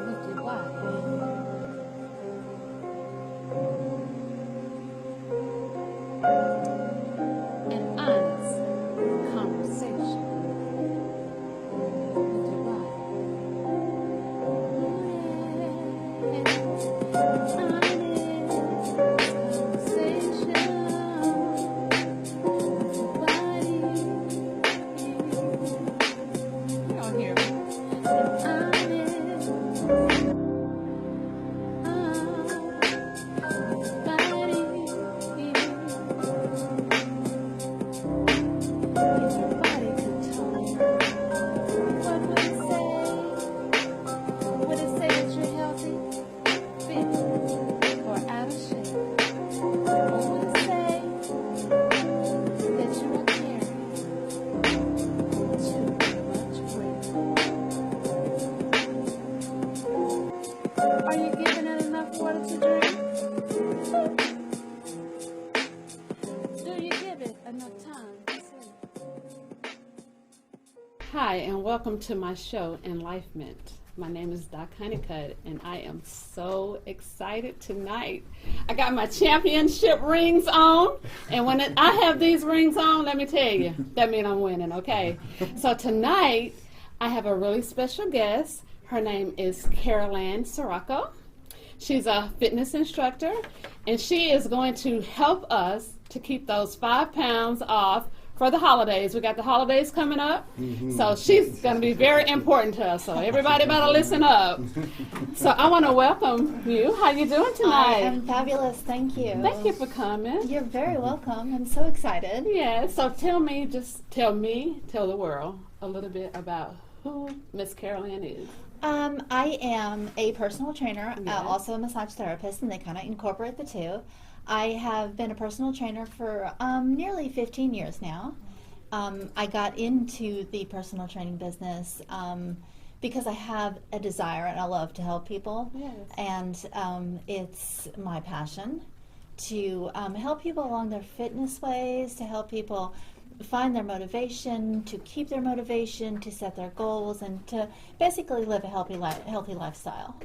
with your body. An honest conversation with your body. Hi, and welcome to my show, Enlifement. My name is Doc Honeycutt, and I am so excited tonight. I got my championship rings on, and when I have these rings on, let me tell you, that means I'm winning, okay? So tonight, I have a really special guest. Her name is Carolann Saracoo. She's a fitness instructor, and she is going to help us to keep those 5 pounds off for the holidays. We got the holidays coming up, so she's going to be very important to us. So everybody better listen up. So I want to welcome you. How you doing tonight? I am fabulous. Thank you. Thank you for coming. You're very welcome. I'm so excited. Yeah. So tell the world a little bit about who Miss Carolann is. I am a personal trainer, Yes. also a massage therapist, and they kind of incorporate the two. I have been a personal trainer for nearly 15 years now. I got into the personal training business because I have a desire and I love to help people. Yes. And it's my passion to help people along their fitness ways, to help people find their motivation, to keep their motivation, to set their goals, and to basically live a healthy lifestyle.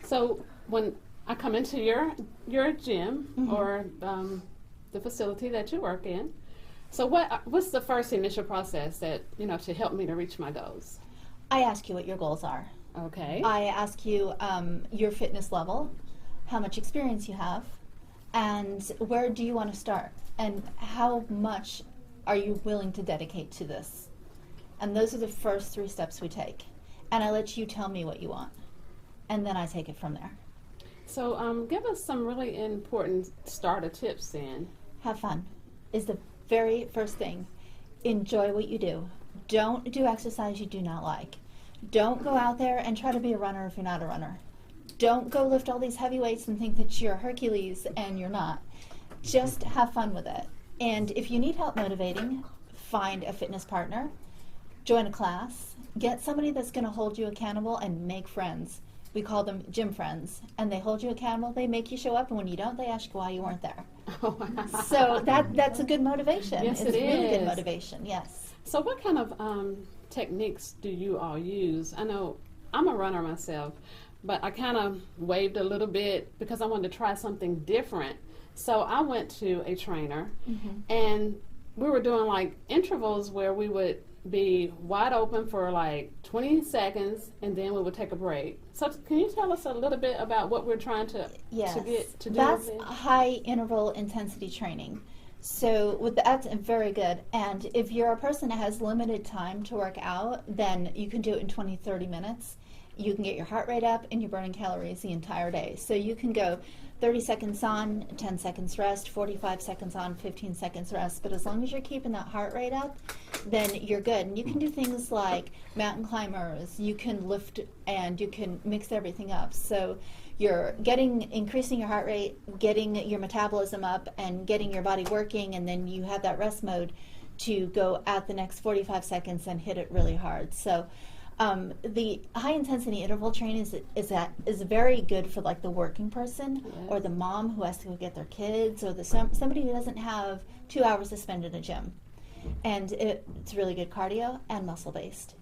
So when I come into your gym or the facility that you work in. So what's the first initial process that to help me to reach my goals? I ask you what your goals are. Okay. I ask you your fitness level, how much experience you have, and where do you want to start, and how much are you willing to dedicate to this? And those are the first 3 steps we take. And I let you tell me what you want, and then I take it from there. So give us some really important starter tips then. Have fun is the very first thing. Enjoy what you do. Don't do exercise you do not like. Don't go out there and try to be a runner if you're not a runner. Don't go lift all these heavy weights and think that you're Hercules and you're not. Just have fun with it. And if you need help motivating, find a fitness partner, join a class, get somebody that's going to hold you accountable and make friends. We call them gym friends, and they hold you accountable. They make you show up, and when you don't, they ask you why you weren't there. So that's a good motivation. Yes, it's it really is. Good motivation. Yes. So what kind of techniques do you all use? I know I'm a runner myself, but I kind of waved a little bit because I wanted to try something different. So I went to a trainer, and we were doing like intervals where we would be wide open for like 20 seconds, and then we would take a break. So can you tell us a little bit about what we're trying to get to do? That's high interval intensity training. So that's very good. And if you're a person that has limited time to work out, then you can do it in 20, 30 minutes. You can get your heart rate up and you're burning calories the entire day. So you can go 30 seconds on, 10 seconds rest, 45 seconds on, 15 seconds rest. But as long as you're keeping that heart rate up, then you're good. And you can do things like mountain climbers. You can lift and you can mix everything up. So you're increasing your heart rate, getting your metabolism up, and getting your body working. And then you have that rest mode to go at the next 45 seconds and hit it really hard. So the high intensity interval training is very good for like the working person or the mom who has to go get their kids, or somebody who doesn't have 2 hours to spend in a gym. And it's really good cardio and muscle based.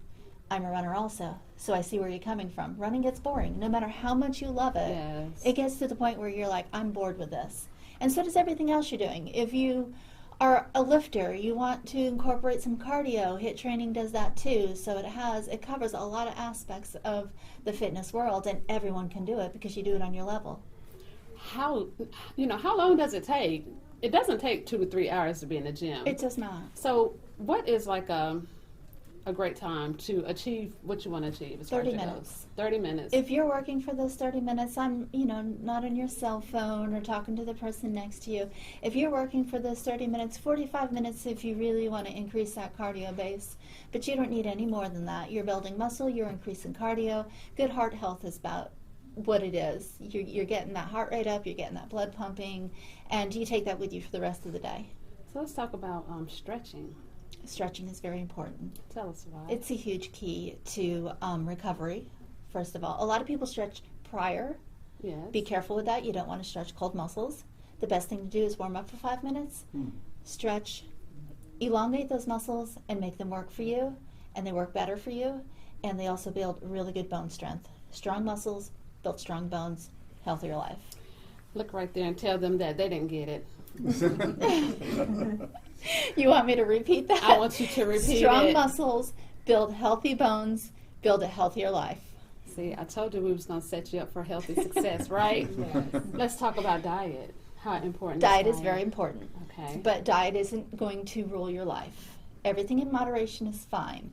I'm a runner also, so I see where you're coming from. Running gets boring. No matter how much you love it, Yes. it gets to the point where you're like, I'm bored with this. And so does everything else you're doing. If you are a lifter, you want to incorporate some cardio. HIIT training does that too. So it covers a lot of aspects of the fitness world, and everyone can do it because you do it on your level. How long does it take? It doesn't take 2 to 3 hours to be in the gym. It does not. So what is like a great time to achieve what you want to achieve as far as 30 it goes? minutes. 30 minutes. If you're working for those 30 minutes, not on your cell phone or talking to the person next to you. If you're working for those 30 minutes, 45 minutes if you really want to increase that cardio base. But you don't need any more than that. You're building muscle, you're increasing cardio. Good heart health is about what it is. You're getting that heart rate up, you're getting that blood pumping, and you take that with you for the rest of the day. So let's talk about stretching. Stretching is very important. Tell us why. It's a huge key to recovery, first of all. A lot of people stretch prior. Yes. Be careful with that. You don't want to stretch cold muscles. The best thing to do is warm up for 5 minutes, stretch, elongate those muscles, and make them work for you, and they work better for you, and they also build really good bone strength. Strong muscles build strong bones, healthier life. Look right there and tell them that they didn't get it. You want me to repeat that? I want you to repeat Strong it. muscles build healthy bones, build a healthier life. See, I told you we was going to set you up for healthy success, right? Yes. Let's talk about diet. How important Diet is is very important. Okay. But diet isn't going to rule your life. Everything in moderation is fine.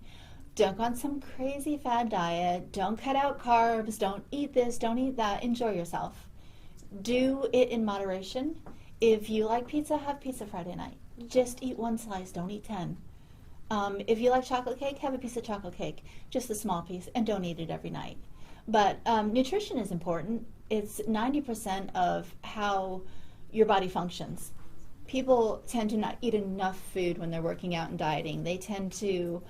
Don't go on some crazy fad diet. Don't cut out carbs. Don't eat this. Don't eat that. Enjoy yourself. Do it in moderation. If you like pizza, have pizza Friday night. Just eat 1 slice. Don't eat 10. If you like chocolate cake, have a piece of chocolate cake. Just a small piece, and don't eat it every night. But nutrition is important. It's 90% of how your body functions. People tend to not eat enough food when they're working out and dieting. They tend to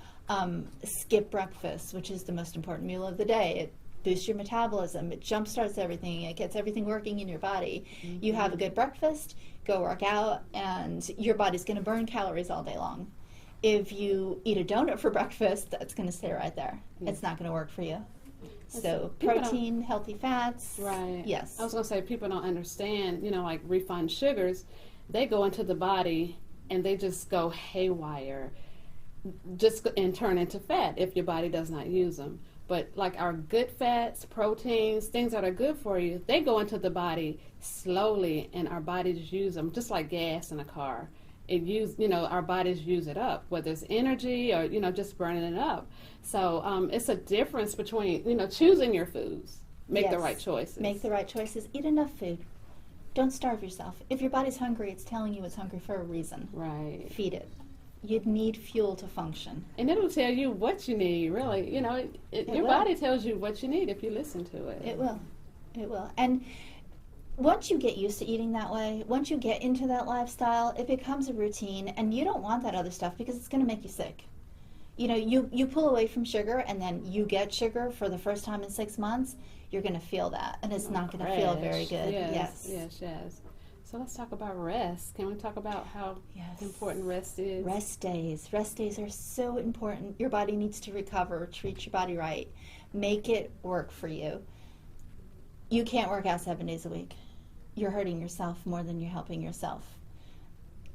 skip breakfast, which is the most important meal of the day. It boosts your metabolism. It jumpstarts everything. It gets everything working in your body. Mm-hmm. You have a good breakfast, go work out, and your body's going to burn calories all day long. If you eat a donut for breakfast, that's going to stay right there. Yeah. It's not going to work for you. That's- So people protein, healthy fats. Right. Yes. I was going to say, people don't understand, like refined sugars, they go into the body and they just go haywire, and turn into fat if your body does not use them. But like our good fats, proteins, things that are good for you, they go into the body slowly, and our bodies use them just like gas in a car. Our bodies use it up, whether it's energy or just burning it up. So it's a difference between choosing your foods, make the Yes. right choices. Make the right choices. Eat enough food. Don't starve yourself. If your body's hungry, it's telling you it's hungry for a reason. Right. Feed it. You need fuel to function. And it'll tell you what you need, really. Your will. body tells you what you need if you listen to it. It will. It will. And once you get used to eating that way, once you get into that lifestyle, it becomes a routine, and you don't want that other stuff because it's going to make you sick. You pull away from sugar, and then you get sugar for the first time in 6 months, you're going to feel that, and it's not going to feel very good. Yes. So let's talk about rest. Can we talk about how Yes. important rest is? Rest days. Rest days are so important. Your body needs to recover. Treat your body right. Make it work for you. You can't work out 7 days a week. You're hurting yourself more than you're helping yourself.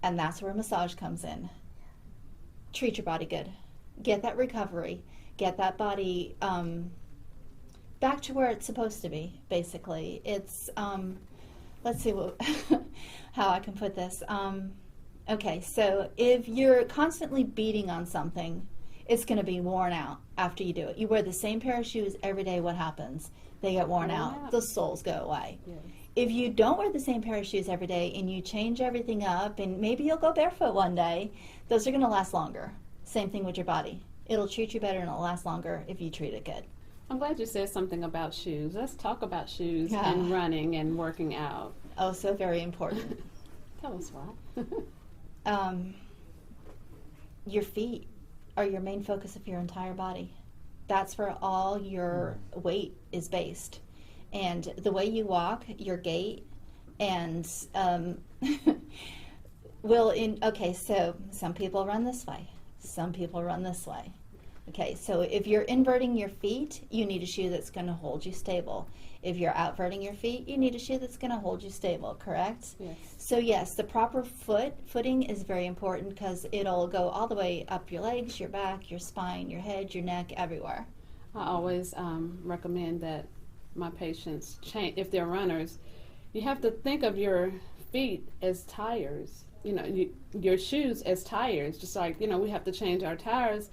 And that's where massage comes in. Treat your body good. Get that recovery. Get that body back to where it's supposed to be, basically. It's, let's see how I can put this. Okay, so if you're constantly beating on something, it's going to be worn out after you do it. You wear the same pair of shoes every day, what happens? They get worn out. The soles go away. Yes. If you don't wear the same pair of shoes every day and you change everything up, and maybe you'll go barefoot one day, those are going to last longer. Same thing with your body. It'll treat you better and it'll last longer if you treat it good. I'm glad you said something about shoes. Let's talk about shoes Yeah. and running and working out. Oh, so very important. Tell us why. Your feet are your main focus of your entire body. That's where all your weight is based. And the way you walk, your gait, and okay, so some people run this way, some people run this way. Okay, so if you're inverting your feet, you need a shoe that's going to hold you stable. If you're outverting your feet, you need a shoe that's going to hold you stable, correct? Yes. So yes, the proper footing is very important because it'll go all the way up your legs, your back, your spine, your head, your neck, everywhere. I always recommend that my patients change, if they're runners, you have to think of your feet as tires, your shoes as tires, just like, we have to change our tires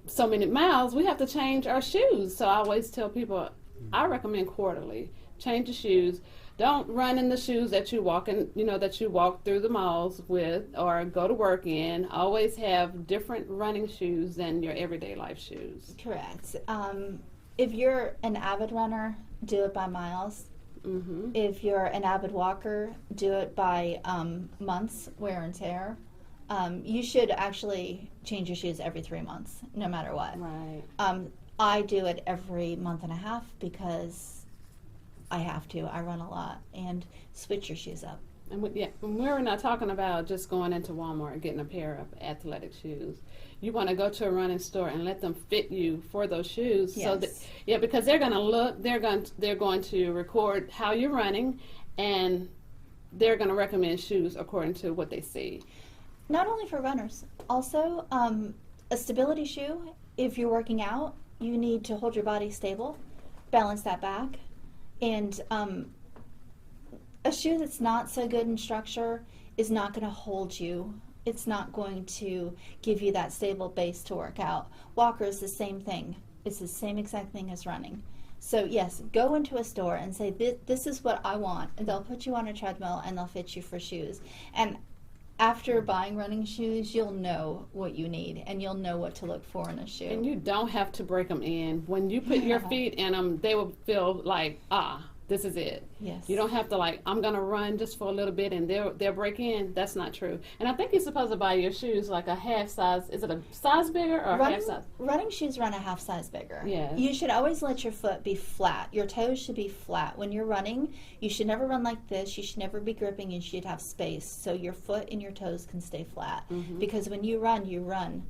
so many miles, we have to change our shoes. So I always tell people, I recommend quarterly. Change your shoes. Don't run in the shoes that you walk in, that you walk through the malls with or go to work in. Always have different running shoes than your everyday life shoes. Correct. If you're an avid runner, do it by miles. Mm-hmm. If you're an avid walker, do it by months wear and tear. You should actually change your shoes every 3 months, no matter what. Right. I do it every month and a half because I have to. I run a lot, and switch your shoes up. And we're not talking about just going into Walmart and getting a pair of athletic shoes. You want to go to a running store and let them fit you for those shoes. Yes. So that, because they're going to look, they're going to record how you're running, and they're going to recommend shoes according to what they see. Not only for runners, also a stability shoe. If you're working out, you need to hold your body stable, balance that back, and a shoe that's not so good in structure is not going to hold you. It's not going to give you that stable base to work out. Walker is the same thing. It's the same exact thing as running. So yes, go into a store and say, this is what I want. And they'll put you on a treadmill and they'll fit you for shoes. And after buying running shoes, you'll know what you need and you'll know what to look for in a shoe. And you don't have to break them in. When you put your feet in them, they will feel like, this is it. Yes. You don't have to I'm going to run just for a little bit and they'll break in. That's not true. And I think you're supposed to buy your shoes like a half size. Is it a size bigger or half size? Running shoes run a half size bigger. Yes. You should always let your foot be flat. Your toes should be flat. When you're running, you should never run like this. You should never be gripping. You should have space so your foot and your toes can stay flat. Mm-hmm. Because when you run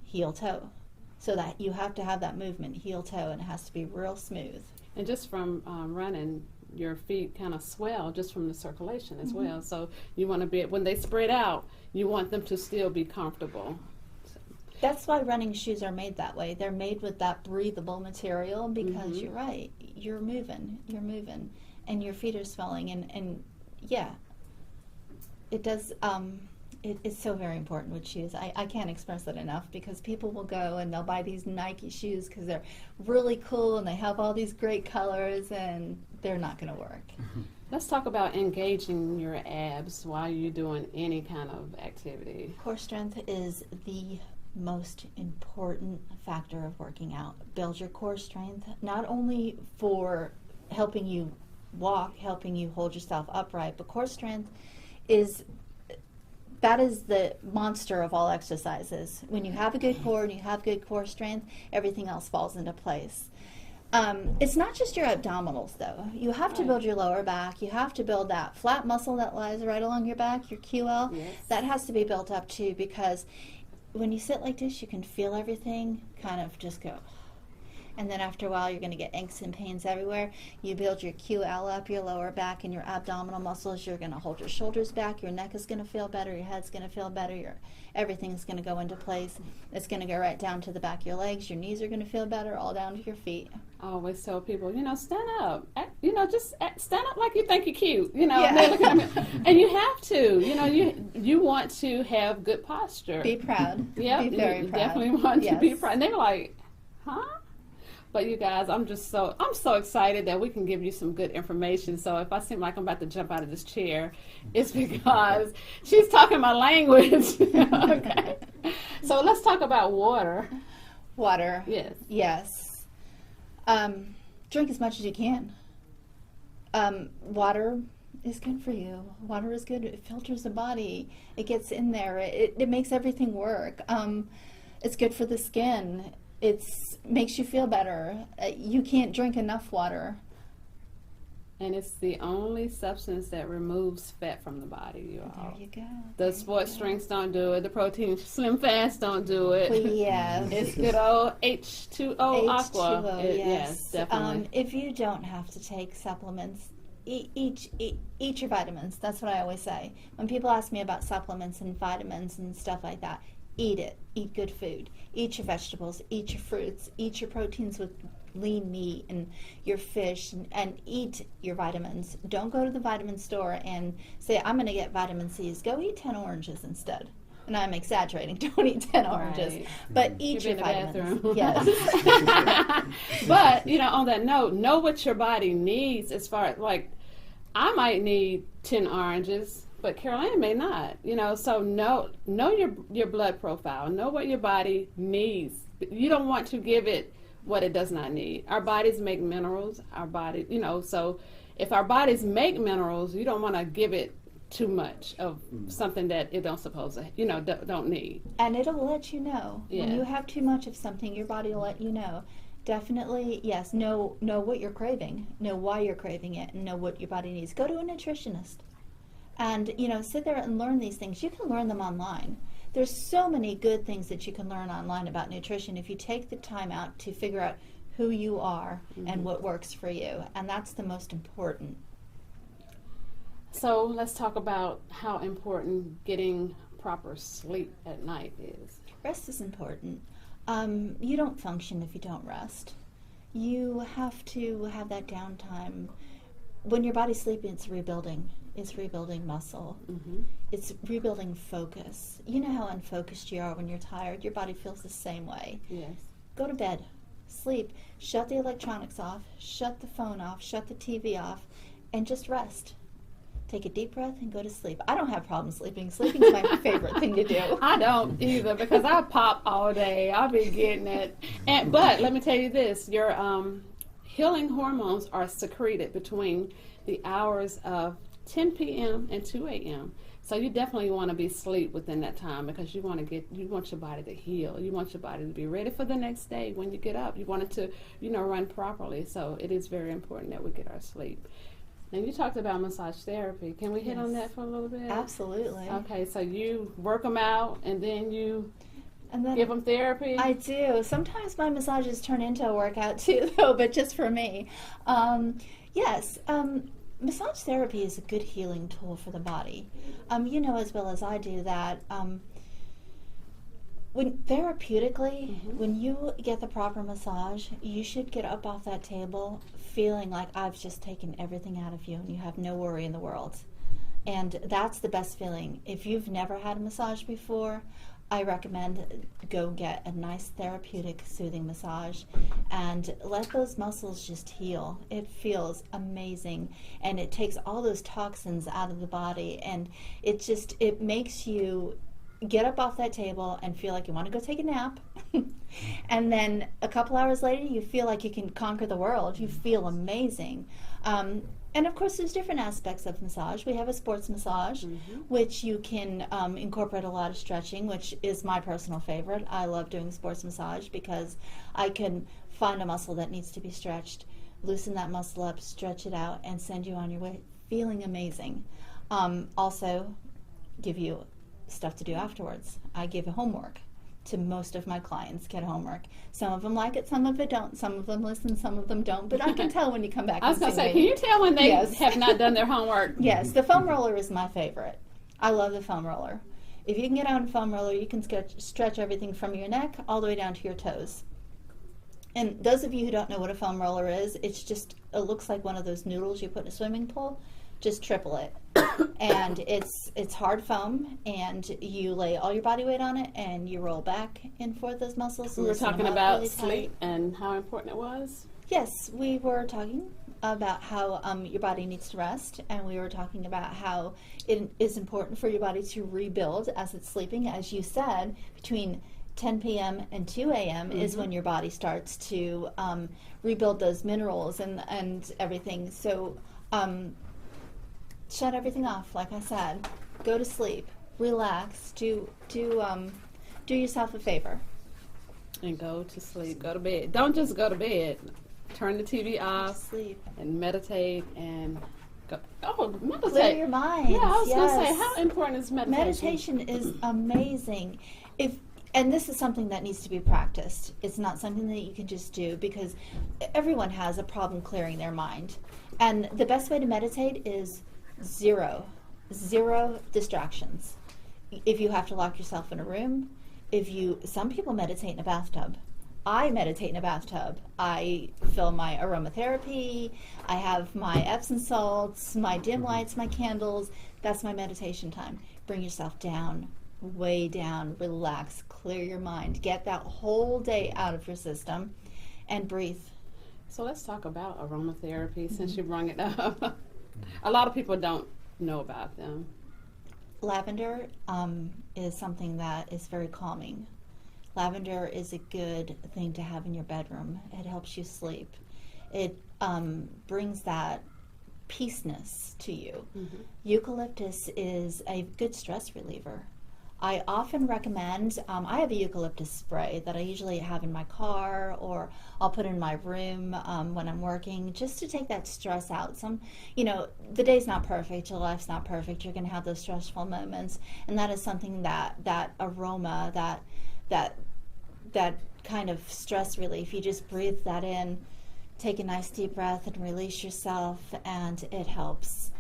heel toe. So that you have to have that movement, heel toe, and it has to be real smooth. And just from running, your feet kind of swell just from the circulation as well. So you want to be, when they spread out, you want them to still be comfortable. So. That's why running shoes are made that way. They're made with that breathable material because you're right. You're moving, and your feet are swelling. And yeah, it does. It's so very important with shoes. I can't express it enough because people will go and they'll buy these Nike shoes because they're really cool and they have all these great colors and they're not going to work. Let's talk about engaging your abs while you're doing any kind of activity. Core strength is the most important factor of working out. Build your core strength, not only for helping you walk, helping you hold yourself upright, but core strength is the monster of all exercises. When you have a good core and you have good core strength, everything else falls into place. It's not just your abdominals, though. You have to build your lower back. You have to build that flat muscle that lies right along your back, your QL. Yes. That has to be built up, too, because when you sit like this, you can feel everything kind of just go. And then after a while, you're going to get aches and pains everywhere. You build your QL up, your lower back, and your abdominal muscles. You're going to hold your shoulders back. Your neck is going to feel better. Your head's going to feel better. Everything's going to go into place. It's going to go right down to the back of your legs. Your knees are going to feel better, all down to your feet. I always tell people, stand up. Just stand up like you think you're cute. Yeah. And they look at me. And you have to. You want to have good posture. Be proud. Yeah, Be very you proud. definitely want to be Yes. proud. And they're like, huh? But you guys, I'm so excited that we can give you some good information. So if I seem like I'm about to jump out of this chair, it's because she's talking my language. Okay. So let's talk about water. Water. Yes. Yes. Drink as much as you can. Water is good for you. Water is good. It filters the body. It gets in there. It makes everything work. It's good for the skin. It makes you feel better. You can't drink enough water. And it's the only substance that removes fat from the body, you all. There you go. The sports drinks don't do it. The protein Slim Fast don't do it. Yes. It's good old H2O Aqua. H2O, Yes, definitely. If you don't have to take supplements, eat your vitamins. That's what I always say. When people ask me about supplements and vitamins and stuff like that, eat it. Eat good food. Eat your vegetables. Eat your fruits. Eat your proteins with lean meat and your fish, and eat your vitamins. Don't go to the vitamin store and say, I'm going to get vitamin C's. Go eat 10 oranges instead. And I'm exaggerating. Don't eat 10 oranges. Right. But eat your You've been vitamins. in the Yes. But, on that note, know what your body needs as far as, like, I might need 10 oranges, but Carolann may not, so know your blood profile. Know what your body needs. You don't want to give it what it does not need. Our bodies make minerals. Our body, so if our bodies make minerals, you don't want to give it too much of something that it don't suppose to, don't need. And it'll let you know. Yeah. When you have too much of something, your body will let you know. Definitely, yes, know what you're craving, know why you're craving it, and know what your body needs. Go to a nutritionist. And, sit there and learn these things. You can learn them online. There's so many good things that you can learn online about nutrition if you take the time out to figure out who you are and what works for you. And that's the most important. So let's talk about how important getting proper sleep at night is. Rest is important. You don't function if you don't rest. You have to have that downtime. When your body's sleeping, it's rebuilding. It's rebuilding muscle. It's rebuilding focus. You know how unfocused you are when you're tired. Your body feels the same way. Yes. Go to bed. Sleep. Shut the electronics off. Shut the phone off. Shut the TV off. And just rest. Take a deep breath and go to sleep. I don't have problems sleeping. Sleeping is my favorite thing to do. I don't either, because I pop all day. I'll be getting it. But let me tell you this. Your healing hormones are secreted between the hours of 10 p.m. and 2 a.m. So you definitely want to be asleep within that time, because you want your body to heal. You want your body to be ready for the next day when you get up. You want it to, run properly. So it is very important that we get our sleep. And you talked about massage therapy. Can we hit on that for a little bit? Absolutely. Okay, so you work them out and then you then give them therapy? I do. Sometimes my massages turn into a workout too, though, but just for me. Yes. Massage therapy is a good healing tool for the body. You know as well as I do that when therapeutically, when you get the proper massage, you should get up off that table feeling like I've just taken everything out of you and you have no worry in the world. And that's the best feeling. If you've never had a massage before, I recommend go get a nice therapeutic soothing massage and let those muscles just heal. It feels amazing, and it takes all those toxins out of the body, and it makes you get up off that table and feel like you want to go take a nap. And then a couple hours later, you feel like you can conquer the world. You feel amazing. And of course, there's different aspects of massage. We have a sports massage, which you can incorporate a lot of stretching, which is my personal favorite. I love doing sports massage because I can find a muscle that needs to be stretched, loosen that muscle up, stretch it out, and send you on your way feeling amazing. Also, give you stuff to do afterwards. I give homework to most of my clients. Get homework. Some of them like it, some of them don't. Some of them listen, some of them don't. But I can tell when you come back. I was going to say, can you tell when they have not done their homework? Yes, the foam roller is my favorite. I love the foam roller. If you can get on a foam roller, you can stretch everything from your neck all the way down to your toes. And those of you who don't know what a foam roller is, it looks like one of those noodles you put in a swimming pool. Just triple it. And it's hard foam, and you lay all your body weight on it, and you roll back and forth those muscles. We were talking about sleep and how important it was. Yes, we were talking about how your body needs to rest, and we were talking about how it is important for your body to rebuild as it's sleeping. As you said, between 10 p.m. and 2 a.m. is when your body starts to rebuild those minerals and everything. So shut everything off, like I said. Go to sleep. Relax. Do yourself a favor. And go to sleep. Go to bed. Don't just go to bed. turn the TV off, sleep, and meditate and go. Oh, meditate. clear your mind. Yeah, I was yes. going to say, how important is meditation? Meditation is amazing. And this is something that needs to be practiced. It's not something that you can just do, because everyone has a problem clearing their mind. And the best way to meditate is zero distractions. If you have to lock yourself in a room, some people meditate in a bathtub. I meditate in a bathtub. I fill my aromatherapy. I have my Epsom salts, my dim lights, my candles. That's my meditation time. Bring yourself down, way down, relax, clear your mind, get that whole day out of your system, and breathe. So let's talk about aromatherapy, since you brought it up. A lot of people don't know about them. Lavender is something that is very calming. Lavender is a good thing to have in your bedroom. It helps you sleep. It brings that peaceness to you. Eucalyptus is a good stress reliever. I often recommend, I have a eucalyptus spray that I usually have in my car, or I'll put in my room when I'm working, just to take that stress out. The day's not perfect, your life's not perfect, you're going to have those stressful moments, and that is something that aroma, that kind of stress relief, you just breathe that in, take a nice deep breath and release yourself, and it helps.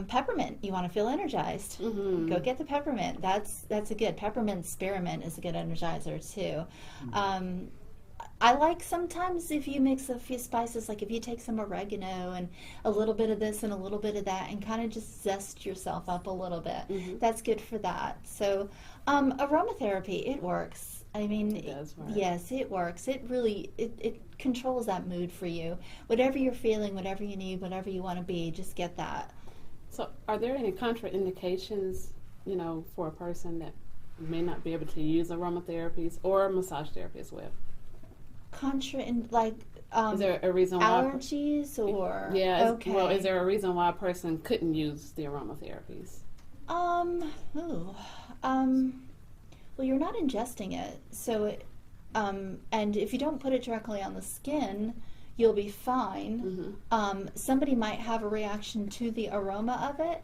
Peppermint, you want to feel energized, go get the peppermint. That's a good, peppermint spearmint is a good energizer too. I like sometimes if you mix a few spices, like if you take some oregano and a little bit of this and a little bit of that, and kind of just zest yourself up a little bit. That's good for that. So aromatherapy, it works. I mean, it does work. Yes, it works. It really, it controls that mood for you. Whatever you're feeling, whatever you need, whatever you want to be, just get that. So are there any contraindications, for a person that may not be able to use aromatherapies or massage therapy as well? Is there a reason why allergies or okay. Well, is there a reason why a person couldn't use the aromatherapies? Well, you're not ingesting it, so and if you don't put it directly on the skin, you'll be fine. Somebody might have a reaction to the aroma of it.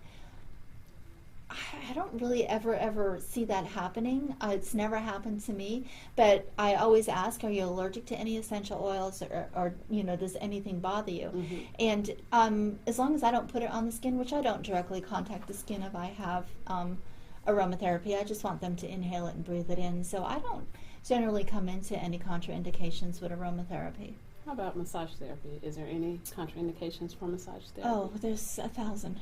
I don't really ever see that happening. It's never happened to me, but I always ask, are you allergic to any essential oils, or does anything bother you? And as long as I don't put it on the skin, which I don't directly contact the skin if I have aromatherapy, I just want them to inhale it and breathe it in. So I don't generally come into any contraindications with aromatherapy. How about massage therapy? Is there any contraindications for massage therapy? Oh, there's 1,000.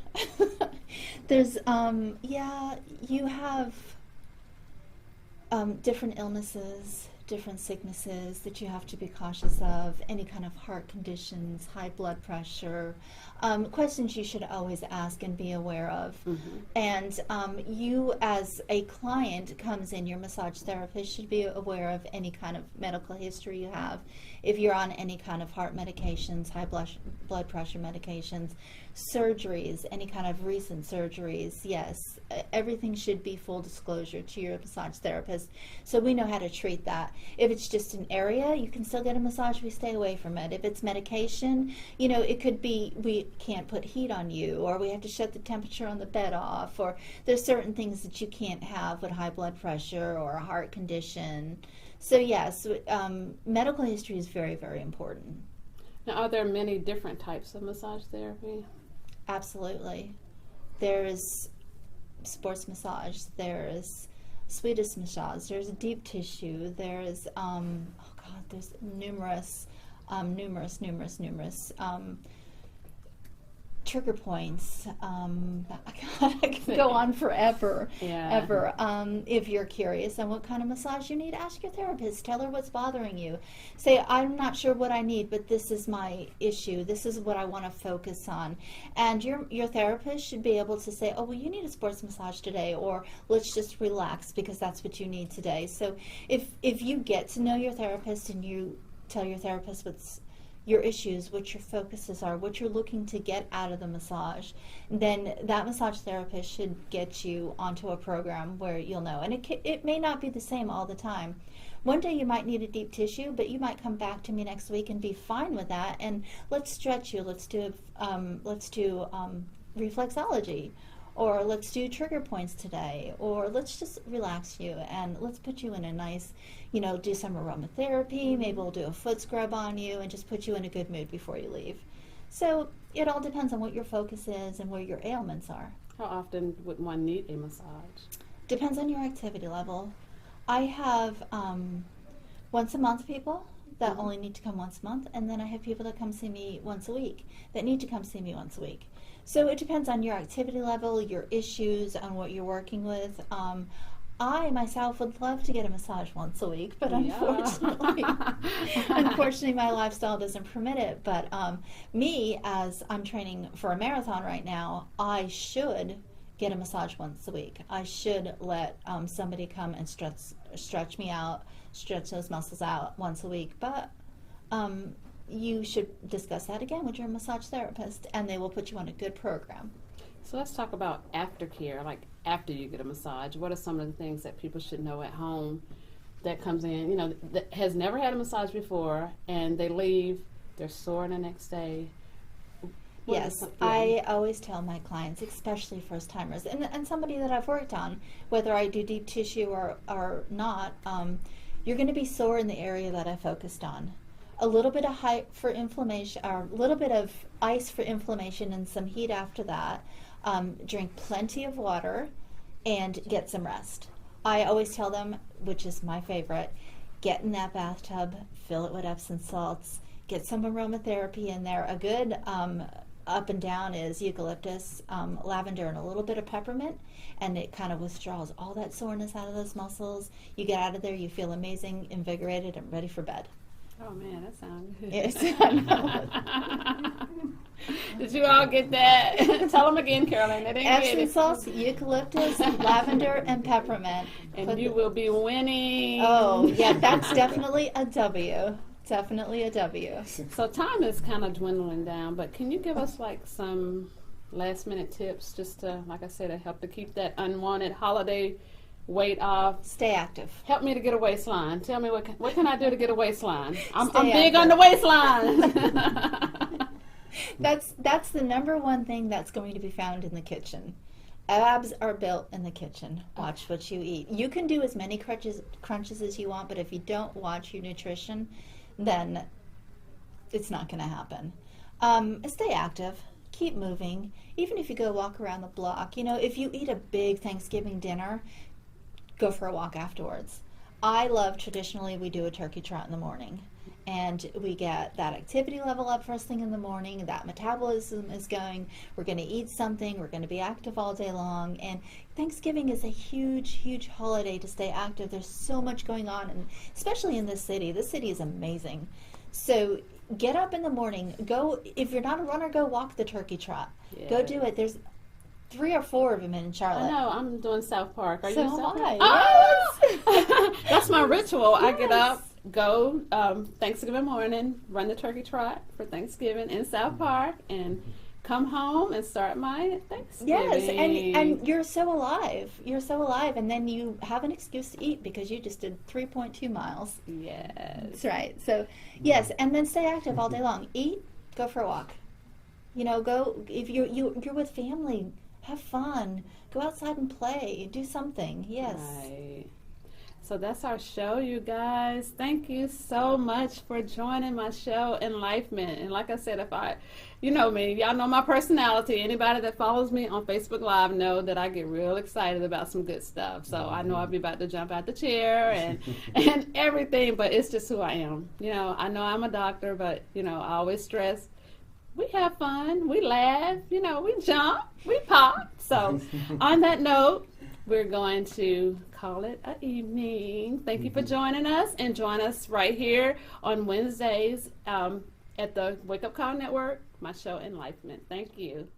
There's, you have different illnesses, different sicknesses that you have to be cautious of, any kind of heart conditions, high blood pressure, questions you should always ask and be aware of. And you as a client comes in, your massage therapist should be aware of any kind of medical history you have. If you're on any kind of heart medications, high blood pressure medications, surgeries, any kind of recent surgeries, yes, everything should be full disclosure to your massage therapist, so we know how to treat that. If it's just an area, you can still get a massage, we stay away from it. If it's medication, it could be we can't put heat on you, or we have to shut the temperature on the bed off, or there's certain things that you can't have with high blood pressure or a heart condition. So yes, medical history is very, very important. Now, are there many different types of massage therapy? Absolutely. There's sports massage, there's Swedish massage, there's deep tissue, there's there's numerous trigger points. I can go on forever. Ever. If you're curious on what kind of massage you need, ask your therapist. Tell her what's bothering you. Say, I'm not sure what I need, but this is my issue. This is what I want to focus on. And your therapist should be able to say, oh, well, you need a sports massage today, or let's just relax because that's what you need today. So if you get to know your therapist and you tell your therapist what's your issues, what your focuses are, what you're looking to get out of the massage, then that massage therapist should get you onto a program where you'll know. And it may not be the same all the time. One day you might need a deep tissue, but you might come back to me next week and be fine with that. And let's stretch you. Let's do reflexology, or let's do trigger points today, or let's just relax you and let's put you in a nice, do some aromatherapy. Maybe we'll do a foot scrub on you and just put you in a good mood before you leave. So it all depends on what your focus is and where your ailments are. How often would one need a massage? Depends on your activity level. I have once a month people that only need to come once a month, and then I have people that come see me once a week that need to come see me once a week. So it depends on your activity level, your issues, on what you're working with. I myself would love to get a massage once a week, but unfortunately, my lifestyle doesn't permit it. But me, as I'm training for a marathon right now, I should get a massage once a week. I should let somebody come and stretch me out, stretch those muscles out once a week. But you should discuss that again with your massage therapist, and they will put you on a good program. So let's talk about aftercare, like after you get a massage. What are some of the things that people should know at home that comes in, that has never had a massage before, and they leave, they're sore the next day? Yes, I always tell my clients, especially first timers, and somebody that I've worked on, whether I do deep tissue or not, you're going to be sore in the area that I focused on. A little bit of height for inflammation, or a little bit of ice for inflammation, and some heat after that. Drink plenty of water and get some rest. I always tell them, which is my favorite, get in that bathtub, fill it with Epsom salts, get some aromatherapy in there. A good up and down is eucalyptus, lavender, and a little bit of peppermint, and it kind of withdraws all that soreness out of those muscles. You get out of there, you feel amazing, invigorated, and ready for bed. Oh man, that sounds good. Yes, I know. Did you all get that? Tell them again, Carolann. They didn't get Epsom it. salts, eucalyptus, lavender, and peppermint. And you will be winning. Oh, yeah, that's definitely a W. Definitely a W. So time is kind of dwindling down, but can you give us like some last minute tips just to, like I said, to help to keep that unwanted holiday weight off? Stay active. Help me to get a waistline. Tell me what can I do to get a waistline? I'm Stay big active. on the waistline. That's the number one thing that's going to be found in the kitchen. Abs are built in the kitchen. Watch what you eat. You can do as many crunches as you want, but if you don't watch your nutrition, then it's not going to happen. Stay active. Keep moving. Even if you go walk around the block, if you eat a big Thanksgiving dinner, go for a walk afterwards. I love, traditionally, we do a turkey trot in the morning. And we get that activity level up first thing in the morning. That metabolism is going. We're going to eat something. We're going to be active all day long. And Thanksgiving is a huge, huge holiday to stay active. There's so much going on, and especially in this city. This city is amazing. So get up in the morning. Go, if you're not a runner, go walk the turkey trot. Yeah. Go do it. There's 3 or 4 of them in Charlotte. I know. I'm doing South Park. Are So you South am Park? I. Oh! That's my ritual. I get Yes. up, go Thanksgiving morning, run the turkey trot for Thanksgiving in South Park, and come home and start my Thanksgiving. Yes, and you're so alive. You're so alive, and then you have an excuse to eat because you just did 3.2 miles. Yes. That's right. So, yes, and then stay active all day long. Eat, go for a walk. Go if you're with family, have fun. Go outside and play. Do something. Yes. Right. So that's our show, you guys. Thank you so much for joining my show, Enlifement. And like I said, you know me, y'all know my personality. Anybody that follows me on Facebook Live know that I get real excited about some good stuff. So I know I'll be about to jump out the chair and everything, but it's just who I am. I know I'm a doctor, but, I always stress, we have fun, we laugh, we jump, we pop. So on that note, we're going to call it an evening. Thank you for joining us, and join us right here on Wednesdays at the Wake Up Call Network, my show, Enlifement. Thank you.